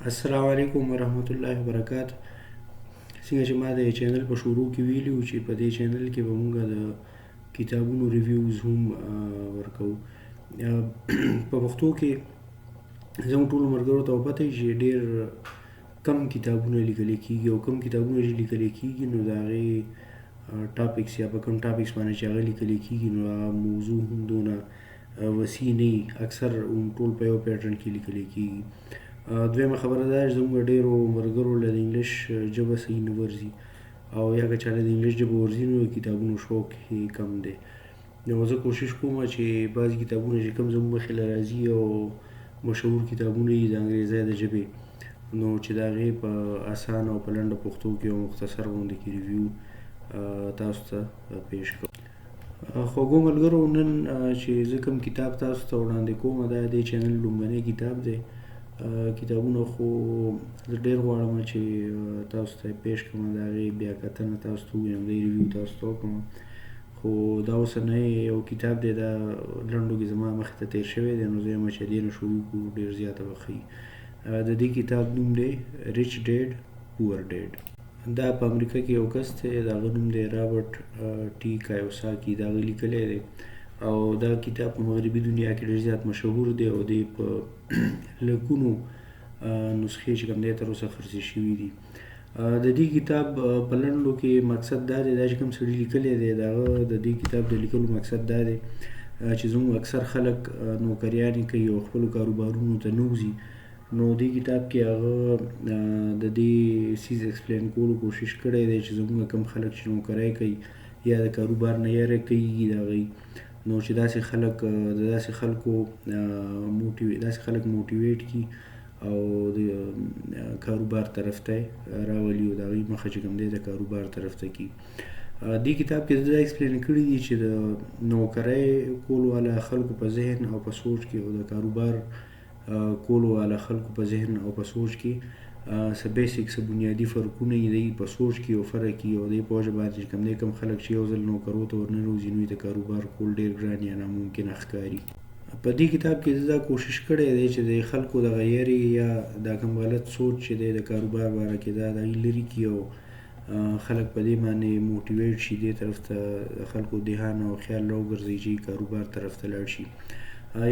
السلام علیکم ورحمت الله وبرکاته. څنګه چې ما د چینل په شروع کې ویلي وو چې په دې چینل کې به موږ د کتابونو ریویوز هم ورکوو. په پښتو کې زموږ ټولو ملګرو ته پته وي چې ډېر کم کتابونه لیکل کېږي او کم کتابونه چې لیکل کېږي نو د هغې ټاپکس یا په کوم ټاپکس باندې چې هغه لیکل کېږي نو هغه موضوع هم دونه وسیع نه وي، اکثر ټول په یو پیټرن کې لیکل کېږي. دویمه خبره دا چې زموږ ډېرو ملګرو له د انګلیش ژبه صحیح نه ورځي او یا که چا له د انګلیش ژبه ورځي نو د کتابونو شوق یې کم دی. نو زه کوشش کوم چې بعضې کتابونه چې کوم زموږ مخې له راځي او مشهور کتابونه یي د انګریزۍ د ژبې نو چې د هغې په اسانه او په لنډه پښتو کې او مختصر غوندې کې ریویو تاسو ته پیش کوم. خوږو ملګرو، نن چې زه کوم کتاب تاسو ته وړاندې کوم دا د چینل لومړنی کتاب دی. کتابونه خو زه ډېر غواړم چې تاسو ته پیش کړم، د هغې بیا کتنه تاسو ته ووایم، د ریویو تاسو ته وکړم، خو دا اوسنی یو کتاب دی، دا لنډو کې زما مخې ته تېر شوی دی نو زه یم چې دې نه شروع کړو، ډېر زیاته به ښه وي. د دې کتاب نوم دی ریچ ډیډ پور ډیډ. دا په امریکا کې یو کس دی، د هغه نوم دی رابرټ ټي کایوساکي، د هغه لیکلی دی او دا کتاب په مغربي دنیا کې ډېر زیات مشهور دی او دی په لکونو نسخې چې کوم دی تر اوسه خرڅې شوي دي. د دې کتاب په لنډو کې مقصد دا دی، دا چې کوم سړي لیکلی دی د هغه د دې کتاب د لیکلو مقصد دا دی چې زموږ اکثر خلک نوکریانې کوي او خپلو کاروبارونو ته نه وځي، نو دې کتاب کې هغه د دې سیز ایکسپلین کولو کوشش کړی دی چې زموږ کم خلک چې نوکری کوي یا د کاروبار نه یاره کېږي د هغوی، نو چې داسې خلک د داسې خلکو داسې خلک موټیویټ کړي او د کاروبار طرف ته راولي او د هغوی مخه چې کوم دی د کاروبار طرف ته کړي. دې کتاب کې دا ایکسپلین کړي دي چې د نوکری کولو والا خلکو په ذهن او په سوچ کې او د کاروبار کولو والا خلکو په ذهن او په سوچ کې څه بیسیک څه بنیادي فرقونه یې دی په سوچ کې او فرق کې او دی په وجه باندې چې کوم دی کوم خلک چې یو ځل نوکرو ته ورننوځي نو یې د کاروبار کول ډېر ګران یا ناممکنه ښکاري. په دې کتاب کې دا کوشش کړی دی چې د خلکو دغه یاري یا دا کوم غلط سوچ چې دی د کاروبار باره کې دا د لرې کړي او خلک په دې باندې موټیویټ شي، دې طرف ته خلکو ذهن او خیال راوګرځوي چې کاروبار طرف ته لاړ شي.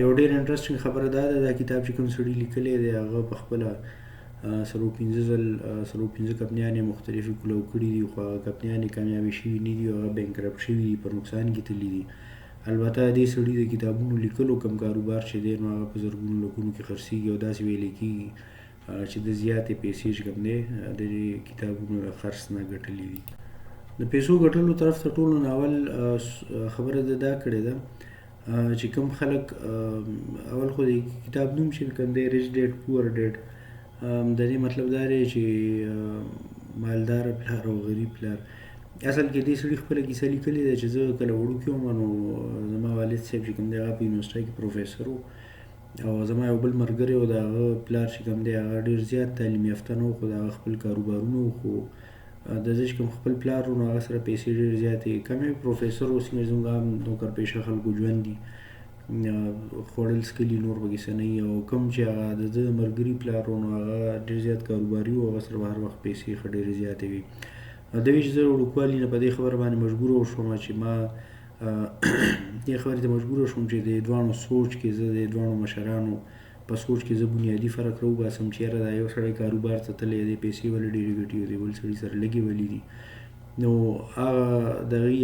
یو ډېر انټرسټینګ خبره دا ده، دا کتاب چې کوم سړي لیکلی دی هغه په خپله 15 کمپنیانې مختلفې کلو کړي دي، خو هغه کمپنیانې کامیابې شوي نه دي او هغه بینکرپټ شوي دي، په نقصان کې تللي دي. البته دې سړي د کتابونو لیکلو کم کاروبار چې دی نو هغه په زرګونو لکونو کې خرڅېږي او داسې ویلی کېږي چې د زیاتې پیسې چې کوم دی د دې کتابونو له خرڅ نه ګټلي دي. د پیسو ګټلو طرف ته ټولو ناول خبره دا کړې ده چې کوم خلک اول خو د کتاب نوم چې کوم دی ریچ ډیډ پور ډیډ، د دې مطلب دا دی چې مالداره پلار او غریب پلار. اصل کې دې سړي خپله کیسه لیکلې ده چې زه کله وړوکی وم نو زما والد صاحب چې کوم دی هغه په یونیورسټۍ کې پروفیسر و او زما یو بل ملګری و د هغه پلار چې کوم دی هغه ډېر زیات تعلیم یافته نه و خو د هغه خپل کاروبارونه و، خو د ده چې کوم خپل پلار و نو هغه سره پیسې ډېر زیاتې کمې، پروفیسر و، څنګه زموږ عام نوکر پیشه خلکو ژوند دي، خوړل څکلي نور پکې څه نه وي. او کوم چې هغه د ده ملګري پلار و نو هغه ډېر زیات کاروباري و، هغه سره به هر وخت پیسې ښه ډېرې زیاتې وي. د وی چې زه وړوکوالي نه په دې خبره باندې مجبوره وشوم چې ما دې خبرې ته مجبوره شوم چې د دواړو سوچ کې زه د دواړو مشرانو په سوچ کې زه بنیادي فرق راوباسم چې یاره دا یو سړی کاروبار ته تللی دی، پیسې ولې ډېرې ګټي او د بل سړي سره لږې ولې دي، نو هغه د هغې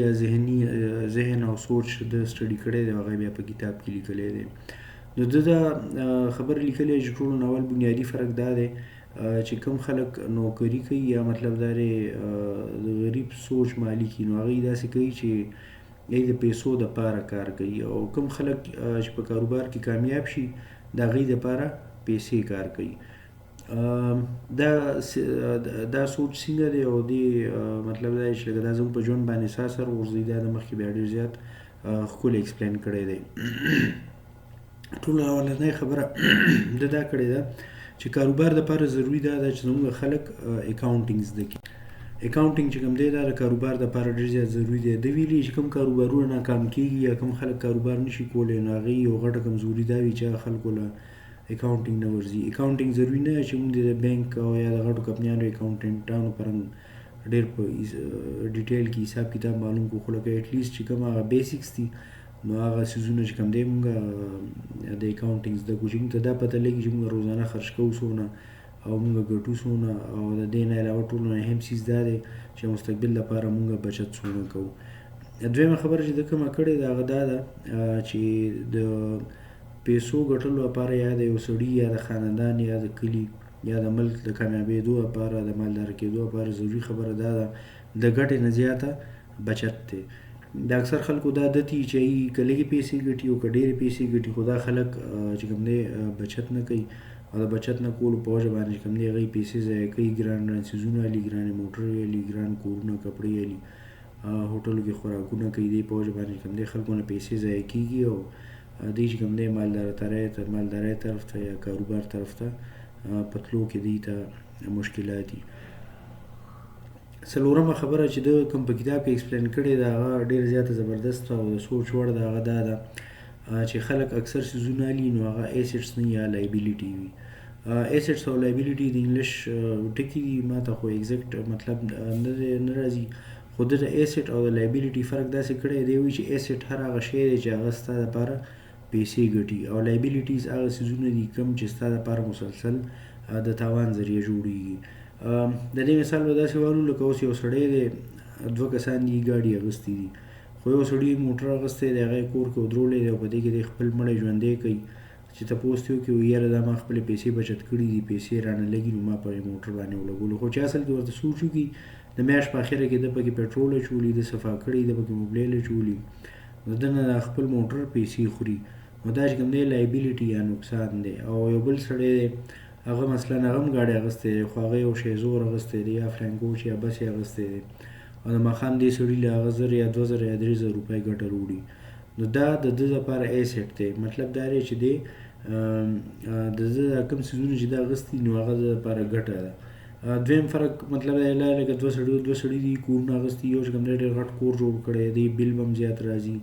ذهن او سوچ د سټډي کړی دی، هغه بیا په کتاب کې لیکلی دی. نو ده دا خبره لیکلی چې ټولو ناول بنیادي فرق دا دی چې کوم خلک نوکري کوي یا مطلب دا دی د غریب سوچ مالي کوي نو هغوی داسې کوي چې هغوی د پیسو دپاره کار کوي، او کوم خلک چې په کاروبار کې کامیاب شي د هغوی دپاره پیسې کار کوي. دا سوچ څنګه دی او دې مطلب دا دی چې لکه دا زموږ په ژوند باندې څه اثر غورځوي، دا د مخکې بیا ډېر زیات ښکلی ایکسپلین کړی دی. ټولو اولنۍ خبره ده دا کړې ده چې کاروبار دپاره ضروري دا ده چې زموږ خلک اکاونټینګ زده کړي. اکاونټینګ چې کوم دی دا د کاروبار دپاره ډېر زیات ضروري دی. ده ویلي چې کوم کاروبارونه ناکام کېږي یا کوم خلک کاروبار نشي کولی نو هغې یو غټه کمزوري دا وي چې هغه خلکو له اکاونټینګ نه ورځي. اکاونټینګ ضروري نه چې موږ د بینک او یا د غټو کمپنیانو اکاونټنټانو پرنګ ډېر په ډیټیل کې حساب کتاب معلوم کو، خو لکه ایټلیسټ چې کوم هغه بیسکس دي نو هغه څیزونه چې کوم دی موږ د اکاونټینګ زده کوو چې موږ ته دا پته لګي چې موږ روزانه خرج کوو څونه او موږ ګټو څونه، او د دې نه علاوه ټول نه اهم څیز دا دی چې مستقبل لپاره موږ بچت څونه کوو. دویمه خبره چې د کومه کړې ده هغه دا ده چې د پیسو ګټلو لپاره یا د یو سړي یا د خاندان یا د کلي یا د ملک د کامیابېدو لپاره د مالدار کېدو لپاره ضروري خبره دا ده د ګټې نه زیاته بچت دی. د اکثر خلکو دا عادت وي چې که لږې پیسې ګټي او که ډېرې پیسې ګټي، خو دا خلک چې کوم دی بچت نه کوي او د بچت نه کولو په وجه باندې چې کوم دی هغوی پیسې ضایع کوي، ګران ګران څیزونه الي، ګرانې موټرې الي، ګران کورونه کپړې الي، هوټلو کې خوراکونه کوي. دې په وجه باندې کوم دی خلکو نه پیسې ضایع کېږي او دوی چې کوم دی مالدارۍ طرف ته یا کاروبار طرف ته په تلو کې دوی ته مشکلات دي. څلورمه خبره چې د کوم په کتاب کې ایکسپلین کړې ده هغه ډېره زیاته زبردست او د سوچ وړ ده. هغه دا ده چې خلک اکثر څیزونه الي نو هغه ایسټس نه یا لایبیلیټي وي. ایسټس او لایبیلیټي د انګلیش ټکي دي، ما ته خو ایگزیکټ مطلب نه راځي، خو د ایسټ او د لایبیلیټي فرق داسې کړی دی وي چې ایسټ هر هغه شی دی چې هغه ستا دپاره پیسې ګټي، او لایبیلیټیز هغه څیزونه دي کوم چې ستا دپاره مسلسل د تاوان ذریعه جوړیږي. د دې مثال به داسې والو لکه اوس یو سړی دی، دوه کسان دي ګاډي اغوستي دي، خو یو سړي موټر اغوستی دی، هغه یې کور کې ودرولی دی او په دې کې دی خپل مړی ژوندی کوي چې تپوس ترې وکړي یاره دا ما خپلې پیسې بچت کړي دي، پیسې رانه لګي نو ما په موټر باندې ولګولو، خو چې اصل کې ورته سوچ وکړي د میاشت په اخره کې ده پکې پټرول اچولي، ده صفا کړي، ده پکې موبایل اچولي، نو ده نه خپل موټر پیسې خوري، نو دا چې کوم دی لایبیلیټي یا نقصان دی. او یو بل سړی دی هغه مثلا هغه هم ګاډی اغوستی دی خو هغه یو شیزور اغوستی دی یا فرانکوچ یا بس یې اغوستی دی او د ماښام دې سړي له هغه 1000 یا 2000 یا 3000 روپۍ ګټه وروړي، نو دا د ده لپاره ایسټ دی. مطلب دا دی چې دی د ده کوم څیزونه چې ده اغوستي نو هغه د ده لپاره ګټه ده. دویم فرق مطلب دا لکه دوه سړي دي کورونه اغوستي، یو چې کوم دی ډېر غټ کور جوړ کړی دی، بیل به هم زیات راځي،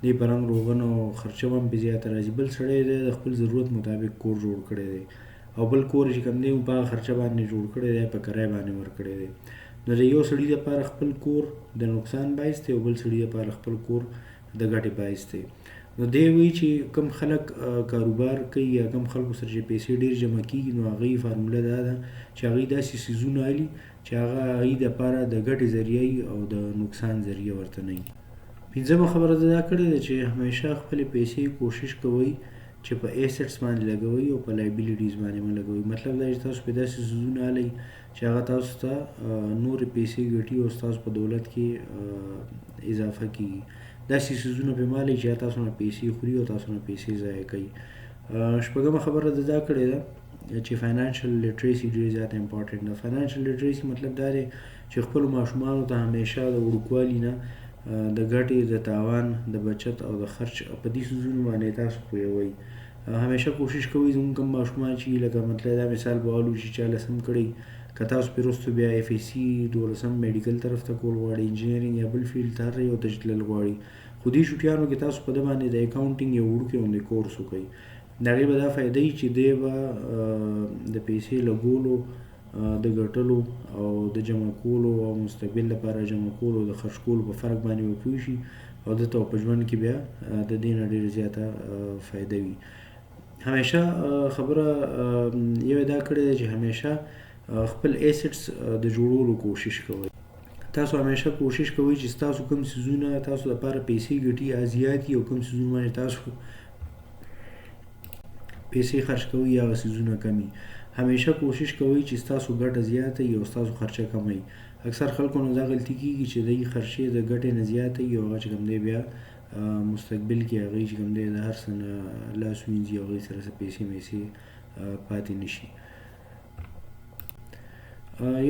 دی په رنګ روغن او خرچه به هم پرې زیاته راځي، بل سړی دی د خپل ضرورت مطابق کور جوړ کړی دی او بل کور چې کوم دی په هغه خرچه باندې جوړ کړی دی، په کرایه باندې ورکړی دی. نو د یو سړي لپاره خپل کور د نقصان باعث دی او بل سړي لپاره خپل کور د ګټې باعث دی. نو دی وایي چې کوم خلک کاروبار کوي یا کوم خلکو سره چې پیسې ډېر جمع کېږي نو هغوی فارموله دا ده چې هغوی داسې څیزونه الي چې هغه هغوی دپاره د ګټې ذریعه او د نقصان ذریعه ورته نه وي. پنځمه خبره دا کړې ده چې همیشه خپلې پیسې کوشش کوئ چې په ایسټس باندې لګوئ او په لایبیلیټیز باندې مه لګوئ. مطلب دا چې تاسو په داسې څیزونه الئ چې هغه تاسو ته نورې پیسې ګټي او ستاسو په دولت کې اضافه کېږي. داسې څیزونه پرې مه الئ چې تاسو نه پیسې خوري او تاسو نه پیسې ضایع کوي. شپږمه خبره دا کړې ده چې فاینانشل لیټریسي ډېر زیاته امپارټنټ ده. فاینانشل لیټریسي مطلب دا دی چې خپلو ماشومانو ته همیشه د وړوکوالي نه د ګټې، د تاوان، د بچت او د خرچ په دې څیزونو باندې تاسو پوهوئ. همیشه کوشش کوئ زموږ کوم ماشومان چې لکه مطلب دا مثال به والو چې چا لسم کړی که تاسو پرې وروسته بیا اف ای سی 12 میډیکل طرف ته کول غواړئ، انجینرینګ یا بل فیلډ ته هر یو ته چې تلل غواړئ، خو دې شوټیانو کې تاسو په ده باندې د اکاونټینګ یو وړوکی غوندې کورس وکړئ. د هغې به دا فایده وي چې دی به د پیسې لګولو، د ګټلو او د جمع کولو او مستقبل لپاره جمع کولو او د خرج کولو په فرق باندې به پوه شي او دته په ژوند کې بیا د دې نه ډېره زیاته فایده وي. همیشه خبره یو دا کړې ده چې همیشه خپل ایسټس د جوړولو کوشش کوئ. تاسو همیشه کوشش کوئ چې ستاسو کوم څیزونه تاسو لپاره پیسې ګټي زیات وي او کوم څیزونه باندې تاسو پیسې خرج کوئ هغه څیزونه کم وي. همیشه کوشش کوئ چې ستاسو ګټه زیاته وي او ستاسو خرچه کمه وي. اکثر خلکو نه دا غلطي کېږي چې دوی خرچې د ګټې نه زیاته وي او هغه چې کوم دی بیا مستقبل کې هغوی چې کوم دی د هر څه نه لاس ووینځي او هغوی سره څه پیسې میسې پاتې نه شي.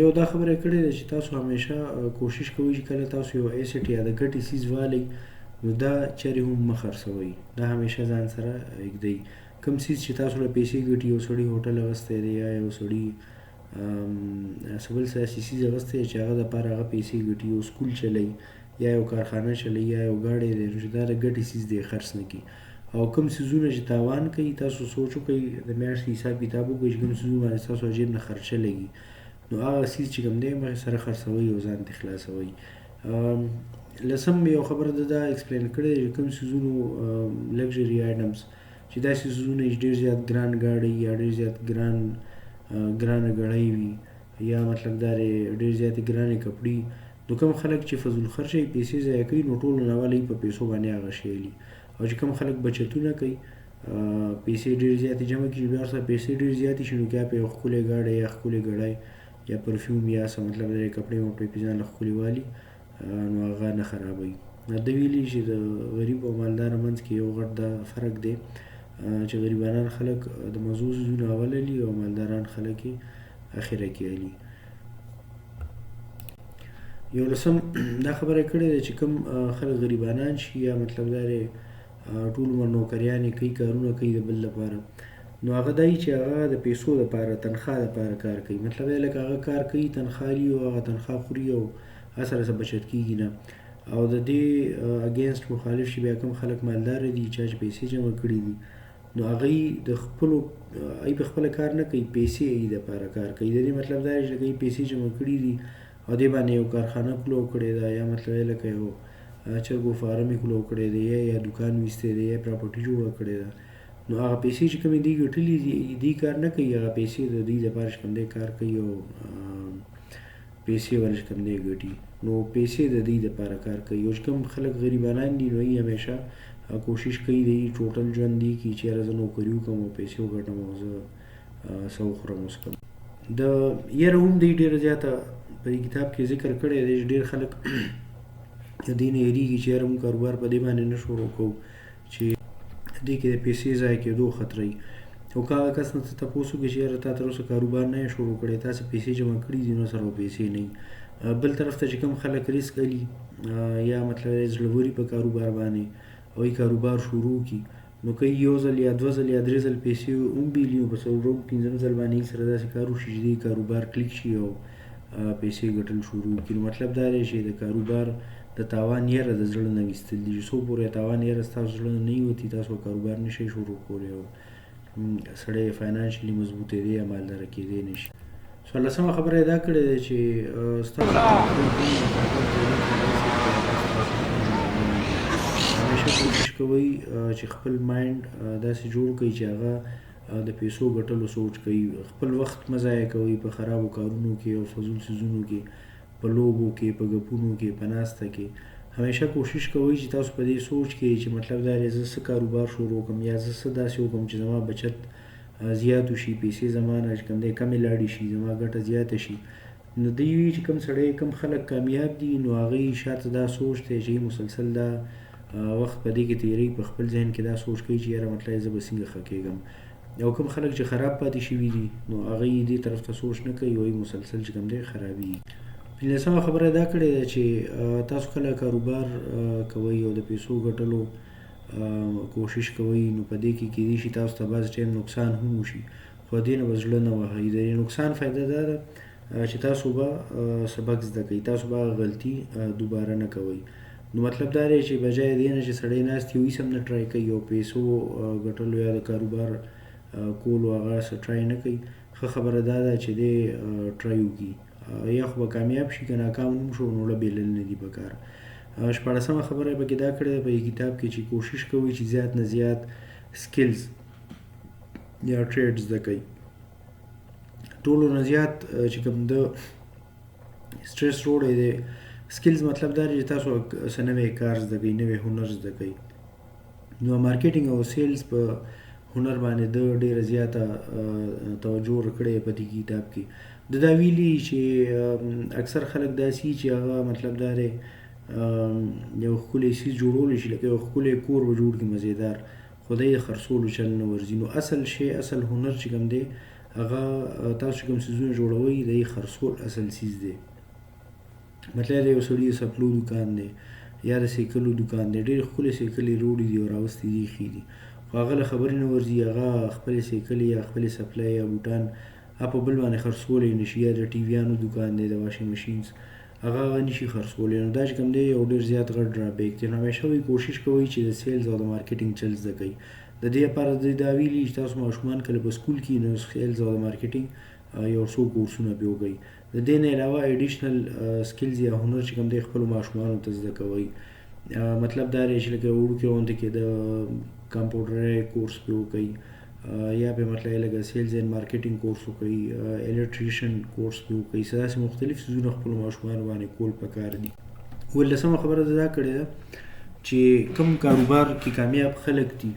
یو دا خبره کړې ده چې تاسو همیشه کوشش کوئ چې کله تاسو یو ایسټ یا د ګټې څیز والئ نو دا چرې هم مه خرڅوئ، دا همیشه ځان سره ږدئ. کوم څیز چې تاسو له پیسې ګټي، یو سړي هوټل اغوستی دی یا یو سړي څه بل سیاسي څیز اغوستی دی چې هغه دپاره هغه پیسې ګټي، یو سکول چلوي یا یو کارخانه چلوي یا یو ګاډی دی نو چې دا د ګټې څیز دی خرڅ نه کړي. او کوم څیزونه چې تاوان کوي تاسو سوچ وکړئ د میاشتې حساب کتاب وکړئ چې کوم څیزونه باندې ستاسو جیب نه خرچه لګي نو هغه څیز چې کوم دی مخکې سره خرڅوئ او ځان ترې خلاصوئ. لسم یو خبره ده دا ایکسپلین کړې چې کوم څیزونو لګژري آیټمز چې داسې څیزونه چې ډېر زیات ګران ګاډي یا ډېر زیات ګرانه ګړۍ وي یا مطلب دا دی ډېر زیاتې ګرانې کپړې نو کوم خلک چې فضول خرچه یې پیسې ضایع کوي نو ټولو نه اول په پیسو باندې هغه شی لي او چې کوم خلک بچتونه کوي پیسې ډېر زیاتې جمع کړي بیا ورسره پیسې ډېر زیاتې شي نو بیا په یو ښکلی ګاډی یا ښکلی ګړی یا پرفیوم یا څه مطلب دی کپړې وپړې په ځان له ښکلي والي نو هغه نه خرابوي. ده ویلي چې د غریب او مالدار منځ کې یو غټ دا فرق دی چې غریبانان خلک د مزو څیزونه اوله لي او مالداران خلک یې اخره کې لي. یو لسم دا خبره کړې ده چې کوم خلک غریبانان شي یا مطلب دا دی ټول عمر نوکریانې کوي کارونه کوي د بل لپاره نو هغه دا چې هغه د پیسو لپاره تنخواه لپاره کار کوي مطلب دی لکه هغه کار کوي تنخواه لي او هغه تنخواه خوري او هغه سره څه بچت کېږي نه او د دې اګینسټ مخالف چې بیا کوم خلک مالدار دي چا چې پیسې جمع کړي دي نو هغوی د خپلو ای په خپله کار نه کوي پیسې یې دپاره کار کوي د دې مطلب دا چې لکه پیسې جمع کړي دي او دې باندې یو کارخانه کلو کړې ده یا مطلب لکه یو چرګو فارم یې کلو کړی دی یا دوکان ویستی دی یا پراپرټي جوړه کړې ده نو هغه پیسې چې کومې دوی ګټلي دي دوی کار نه کوي هغه پیسې د دوی دپاره چې کوم دی کار کوي او پیسې ورته چې کوم دی ګټي نو پیسې د دوی دپاره کار کوي او چې کوم خلک غریبانان دي نو یې همیشه کوشش کوي دی ټوټل ژوند دی کې چې یاره زه نوکري وکړم او پیسې وګټم او زه څه وخورم وڅښم. د یاره هم دی ډېره زیاته په دې کتاب کې ذکر کړی دی چې ډېر خلک د دې نه هېرېږي چې یاره موږ کاروبار په دې باندې نه شروع کوو چې دې کې د پیسې ضایع کېدو خطره وي او که هغه کس نه ته تپوس وکړي چې یاره تا تر اوسه کاروبار نه یې شروع کړی تاسې پیسې جمع کړي دي نو سره پیسې نه وي. بل طرف ته چې کوم خلک ریسک لي یا مطلب زړهوري په کاروبار باندې او کاروبار شروع کړي نو که یو ځل یا دوه ځل یا درې ځل پیسې هم بېلي نو په څلورم پنځم ځل باندې سره داسې کار وشي چې دې کاروبار کلیک شي او پیسې ګټل شروع کړي نو مطلب دا دی چې د کاروبار د تاوان یره د زړه نه ویستل دي چې څو پورې تاوان یره ستاسو زړه نه ووتي تاسو کاروبار نشئ شروع کولی او سړی فاینانشلي مضبوطې دی یا مالداره کېدی نه شي. څوارلسمه خبره یې دا کړې ده چې ستاسو همیشه کوشش کوئ چې خپل مایند داسې جوړ کړئ چې هغه د پیسو ګټلو سوچ کوي خپل وخت مه ضایع کوئ په خرابو کارونو کې او فضول څیزونو کې په لوبو کې په ګپونو کې په ناسته کې همیشه کوشش کوئ چې تاسو په دې سوچ کې چې مطلب دا دی زه څه کاروبار شروع کړم یا زه څه داسې وکړم چې زما بچت زیات وشي پیسې زما نه چې کوم دی کمې لاړې شي زما ګټه زیاته شي نو دوی چې کوم سړی کوم خلک کامیاب دي نو هغوی شاته دا سوچ دی چې مسلسل دا وخت په دې کې تېروي په خپل ذهن کې دا سوچ کوي چې یاره مطلب زه به څنګه ښه کېږم او کوم خلک چې خراب پاتې شوي دي نو هغوی دې طرف ته سوچ نه کوي او مسلسل چې کوم دی خرابېږي. پنځلسمه خبره دا کړې ده چې تاسو کله کاروبار کوئ او د پیسو ګټلو کوشش کوئ نو په دې کې کېدای شي تاسو ته بعض ټایم نقصان هم وشي خو دې نه به زړه نه وهئ د نقصان فایده دا ده چې تاسو به سبق زده کوئ تاسو به غلطي دوباره نه کوئ نو مطلب دا دی چې بجای دې نه چې سړی ناست وي هېڅ هم نه ټرای کوي او پیسو ګټلو یا د کاروبار کولو هغه څه ټرای نه کوي ښه خبره دا ده چې دی ټرای وکړي یا خو به کامیاب شي که ناکام هم شو نو له بېلل نه دي پکار. شپاړسمه خبره یې پکې دا کړې ده په دې کتاب کې چې کوشش کوئ چې زیات نه زیات سکلز یا ټریډ زده کوئ ټولو نه زیات چې کوم د سټرس روړی دی سکلز مطلب دا دی چې تاسو څه نوی کار زده کوئ نوی هنر زده کوئ نو مارکیټینګ او سیلز په هنر باندې د ډېره زیاته توجه ورکړې په دې کتاب کې د دا ویلي چې اکثر خلک داسې چې هغه مطلب دا دی یو ښکلی څیز جوړولی شي لکه یو ښکلی کور به جوړ کړي مزېدار خو دی د خرڅولو چل نه ورځي نو اصل شی اصل هنر چې کوم دی هغه تاسو چې کوم څیزونه جوړوئ د یې خرڅول اصل څیز دی مطلب د یو سړي د سپلو دوکان دی یا د سیکلو دوکان دی ډېرې ښکلې سیکلې روړي دي او راوستې دي ښې دي خو هغه له خبرې نه ورځي هغه خپلې سیکلې یا خپلې سپلی یا بوټان په بل باندې خرڅولی نه شي یا د ټي ویانو دوکان دی د واشنګ مشینز هغه نشي خرڅولی. نو دا چې کوم دی یو ډېر زیات غټ ډرابیک دی. نو همیشه وایي کوشش کوئ چې د سیلز او د مارکیټینګ چل زده کوئ. د دې لپاره دوی دا ویلي چې تاسو ماشومان کله په سکول کې نو سیلز او د مارکیټینګ یو څو کورسونه پرې وکړئ. د دې نه علاوه ایډیشنل سکلز یا هنر چې کوم دی خپلو ماشومانو ته زده کوئ. مطلب دا دی چې لکه وړوکې غونډه کې د کمپیوټري کورس پرې وکړئ یا په مطلب لکه سیلز اینډ مارکیټینګ کورس وکړئ، الکتریشن کورس پرې وکړئ. څه داسې مختلف څیزونه خپلو ماشومانو باندې کول پکار دي. 18مه خبره دا کړې ده چې کوم کاروبار کې کامیاب خلک دي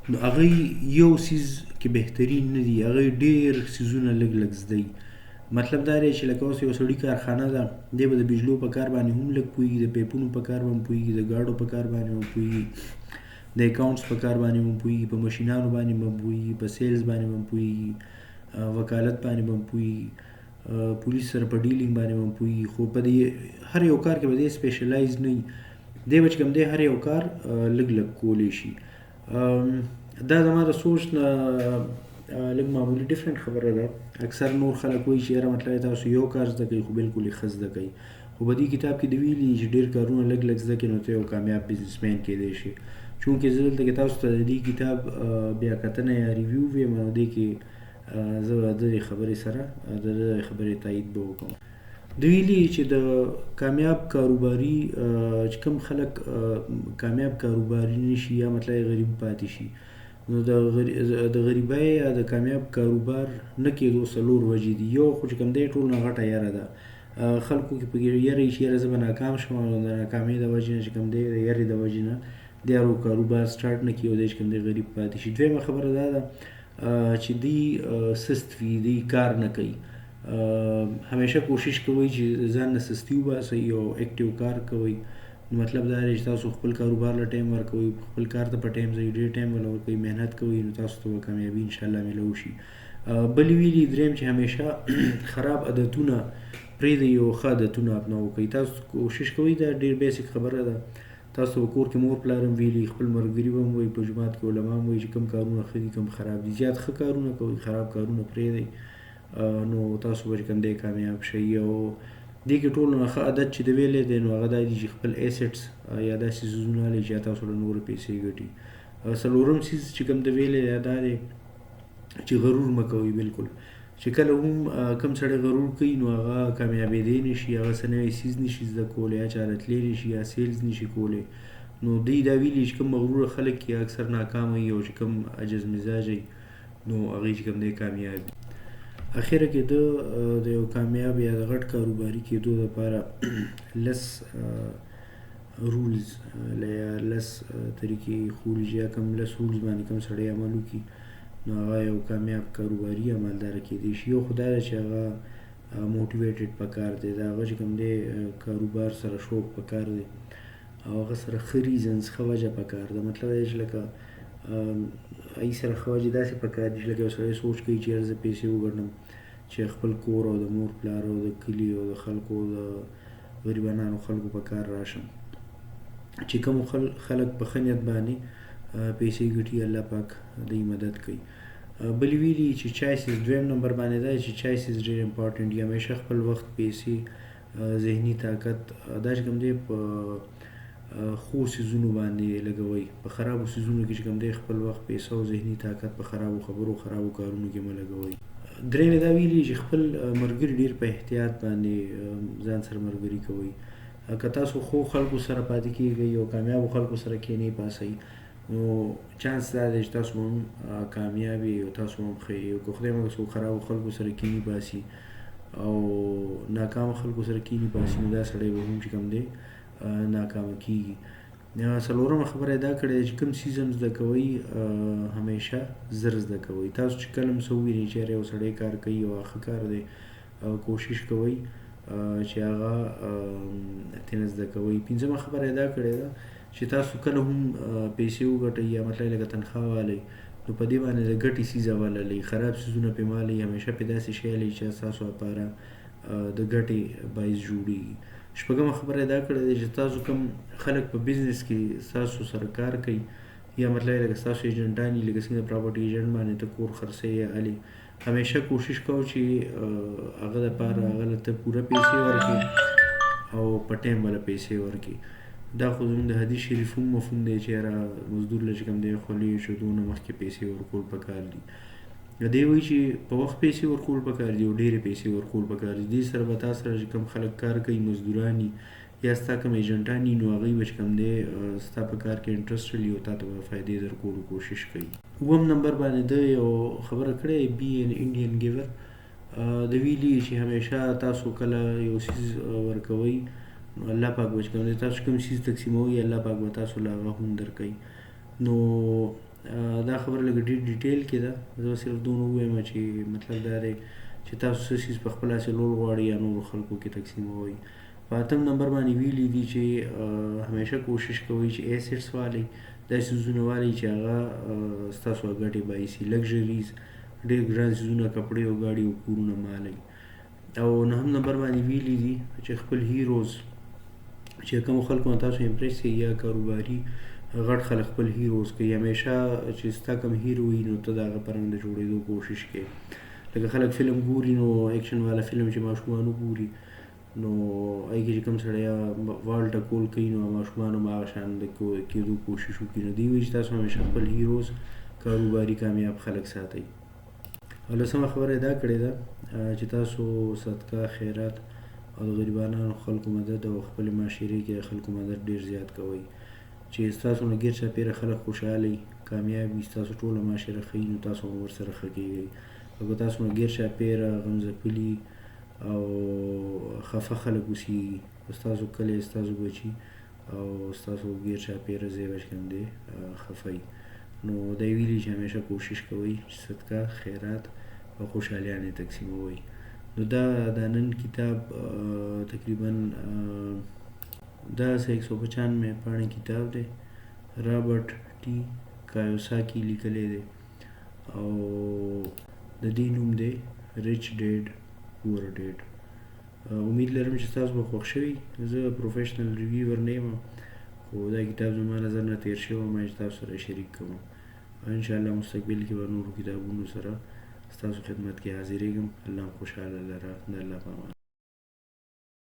نو هغه یو څیز کې بهترین نه دي، هغه ډېر څیزونه لږ لږ زده. مطلب دا دی چې لکه اوس یو سړي کارخانه ده، دی به د بجلو په کار باندې هم لږ پوهېږي، د پیپونو په کار باندې پوهېږي، د ګاډو په کار باندې هم پوهېږي، د اکاونټس په کار باندې هم پوهېږي، په مشینانو باندې هم پوهېږي، په سیلز باندې هم پوهېږي، وکالت باندې هم پوهېږي، پولیس سره په ډیلینګ باندې هم پوهېږي. خو په دې هر یو کار کې به دی سپیشلایز نه وي. دی به چې کوم دی هر یو کار لږ لږ کولی شي. دا زما د سوچ نه لږ معمولي ډفرنټ خبره ده. اکثر نور خلک وایي چې یاره مطلب تاسو یو کار زده کوئ خو بالکل یې ښه زده کوئ. خو په دې کتاب کې د ویلي چې ډېر کارونه لږ لږ زده کړئ نو ته یو کامیاب بزنسمین کېدی شي. چونکې زه دلته کې تاسو ته د دې کتاب بیا کتنه یا ریویو ویم نو دې کې زه د دې خبرې سره د دې خبرې تایید به وکړم. د ویلي چې د کامیاب کاروباري چې کوم خلک کامیاب کاروباري نشي یا مطلب غریب پاتې شي نو د غریبۍ یا د کامیاب کاروبار نه کېدو څلور وجې دي. یو خو چې کوم دی ټول نه غټه یاره ده. خلکو کې پکې یره وي چې یاره زه به ناکام شم او د ناکامۍ د وجې نه چې کوم دی د یرې د وجې نه دی یو کاروبار سټارټ نه کړي او دی چې کوم دی غریب پاتې شي. دویمه خبره دا ده چې دی سست وي، دی کار نه کوي. همیشه کوشش کوئ چې ځان نه سستي وباسئ او اکټیو کار کوئ. مطلب دا دی چې تاسو خپل کاروبار له ټایم ورکوئ، خپل کار ته په ټایم ځئ، ډېر ټایم وله ورکوئ، محنت کوئ نو تاسو ته به کامیابي انشاءالله میلو شي. بل ویلي دریم چې همیشه خراب عادتونه پرېږدئ او ښه عادتونه اپناو کوئ. تاسو کوشش کوئ، دا ډېر بیسیک خبره ده. تاسو په کور کې مور پلار هم ویلي، خپل ملګري به هم وایي، په جومات کې علما هم وایي چې کوم کارونه ښه دي کوم خراب دي. زیات ښه کارونه کوئ، خراب کارونه پرېږدئ نو تاسو به چې کوم دی کامیاب شئ. او دې کې ټولو نه ښه عادت چې د ویلی دی نو هغه دا دي چې خپل ایسټس یا داسې څیزونه والی چې تاسو له نورو پیسې ګټي. څلورم څیز چې کوم د ویلی دی دا دی چې غرور مه کوئ. بالکل چې کله هم کوم سړی غرور کوي نو هغه کامیابېدی نه شي، هغه څه نوی څیز نه شي زده کولی، یا چاله تللی نه شي، یا سیلز نه شي کولی. نو دوی دا ویلي چې کوم مغروره خلک کې اکثر ناکام وي او چې کوم عجز مزاج وي نو هغوی چې کوم دی کامیاب وي. اخره کې د یو کامیاب یا د غټ کاروباري کېدو دپاره لس رولز یا لس طریقې ښوولي چې یا کوم لس رولز باندې کوم سړی عمل وکړي نو هغه یو کامیاب کاروباري عملداره کېدی شي. یو خو دا ده چې هغه موټیویټډ پکار دی، د هغه چې کوم دی کاروبار سره شوق پکار دی او هغه سره ښه ریزنز ښه وجه پکار ده. مطلب دا چې لکه ای سره ښه وجې داسې پکار دي چې لکه یو سړی سوچ کوي چې یاره زه پیسې وګټم چې خپل کور او د مور پلار او د کلي او د خلکو د غریبانو خلکو په کار راشم. چې کوم خلک په ښه نیت باندې پیسې ګټي الله پاک دوی مدد کوي. بل ویلي چې چایسز دویم نمبر باندې دا چې چایسز ډېر امپارټنټ دي. همیشه خپل وخت، پیسې، ذهني طاقت دا چې کوم دی په خو څیزونو باندې لګوئ. په خرابو څیزونو کې چې کوم دی خپل وخت، پیسه او ذهني طاقت په خرابو خبرو خرابو کارونو کې مه لګوئ. درېیم دا ویلي چې خپل ملګري ډېر په احتیاط باندې ځان سره ملګري کوئ. که تاسو ښو خلکو سره پاتې کېږئ او کامیابو خلکو سره کښېنئ پاسئ نو چانس دا دی چې تاسو هم کامیاب یې او تاسو هم ښه یې. او که خدای مکړه څوک خرابو خلکو سره کښېني پاسي او ناکامو خلکو سره کښېني پاسي نو دا سړی به هم چې کوم دی ناکامه کېږي. څلورمه خبره یې دا کړې ده چې کوم څیز هم زده کوئ همیشه زر زده کوئ. تاسو چې کله هم څه ووینئ چې یاره یو سړی کار کوي او ښه کار دی کوشش کوئ چې هغه ترېنه زده کوئ. پنځمه خبره یې دا کړې ده چې تاسو کله هم پیسې وګټئ یا مطلب لکه تنخواه والئ نو په دې باندې د ګټې څیز وللئ، خراب څیزونه پرې مه والئ. همیشه پرې داسې شی والئ چې ستاسو لپاره د ګټې باعث جوړېږي. شپږمه خبره یې دا کړې ده چې تاسو کوم خلک په بزنس کې ستاسو سره کار کوي یا مطلب لکه ستاسو ایجنټان دي، لکه څنګه پراپرټي ایجنټ باندې ته کور خرڅوي یا الې، همیشه کوشش کوو چې هغه دپاره هغه له ته پوره پیسې ورکړې او په ټایم ولا پیسې ورکړي. دا خو زموږ د حدیث شریف هم مفهوم دی چې یاره مزدور له چې کوم دی خولې شدونه مخکې پیسې ورکول پکار دي. دی وایي چې په وخت پیسې ورکول پکار دي او ډېرې پیسې ورکول پکار دي. دې سره به تا سره چې کوم خلک کار کوي مزدوران یا ستا کوم ایجنټان دي نو هغوی به چې کوم دی ستا په کار کې انټرسټ لري او تا ته به فایدې درکولو کوشش کوي. اووم نمبر باندې ده یو خبره کړې بی ان انډین ګیور. د ویلي چې همیشه تاسو کله یو څیز ورکوئ نو الله پاک به چې کوم دی تاسو کوم څیز تقسیموئ الله پاک به تاسو له هغه هم درکوي. نو دا خبره لږ ډېر ډیټیل کې ده. زه صرف دونه ووایم چې مطلب دا دی چې تاسو څه څیز په خپل هسې لوړ غواړئ یا نورو خلکو کې تقسیموئ. په اتم نمبر باندې ویلي دي چې همیشه کوشش کوئ چې ایسټس والی داسې څیزونه والی چې هغه ستاسو ګټې بایسي. لګژریز ډېر ګران څیزونه کپړې او ګاډي او کورونه مالئ. او نهم نمبر باندې ویلي دي چې خپل هیروز چې کوم خلکو نه تاسو امپریس کړي یا کاروباري غټ خلک خپل هیروز کوي. همیشه چې ستا کوم هیرو وي نو ته د هغه په رنګ د جوړېدو کوشش کوې. لکه خلک فلم ګوري نو ایکشن والا فلم چې ماشومان وګوري نو هغې کې چې کوم سړی وال ټکول کوي نو ماشومان هم هغه شان د کېدو کوشش وکړي. نو دوی وایي چې تاسو همیشه خپل هیروز کاروباري کامیاب خلک ساتئ. او لسمه خبره یې دا کړې ده چې تاسو صدقه خیرات او د غریبانو خلکو مدد او خپل معاشرې کې د خلکو مدد ډېر زیات کوئ. چې ستاسو نه ګیر چاپېره خلک خوشحاله وي کامیاب وي ستاسو ټوله معاشره ښه وي نو تاسو هم ورسره ښه کېږئ. او که تاسو نه ګیر چاپېره غمځپلي او خفه خلک اوسېږي ستاسو کلی ستاسو بچي او ستاسو ګیر چاپېره ځای به چې کوم دی خفه وي. نو دی ویلي چې همیشه کوشش کوئ چې صدقه خیرات او خوشحالیانې تقسیموئ. نو دا نن کتاب تقریبا دا 195 پاڼې کتاب دی. رابرټ ټي کایوساکي لیکلی دی او د دې نوم دی ریچ ډیډ پور ډیډ. امید لرم چې تاسو به خوښ شوي. زه پروفیشنل ریویور نه یم خو دا کتاب زما نظر نه تیر شوی ما چې تاسو سره شریک کوم. انشاءالله مستقبل کې به نورو کتابونو سره ستاسو خدمت کې حاضرېږم. الله خوشحاله لره. د الله په امان.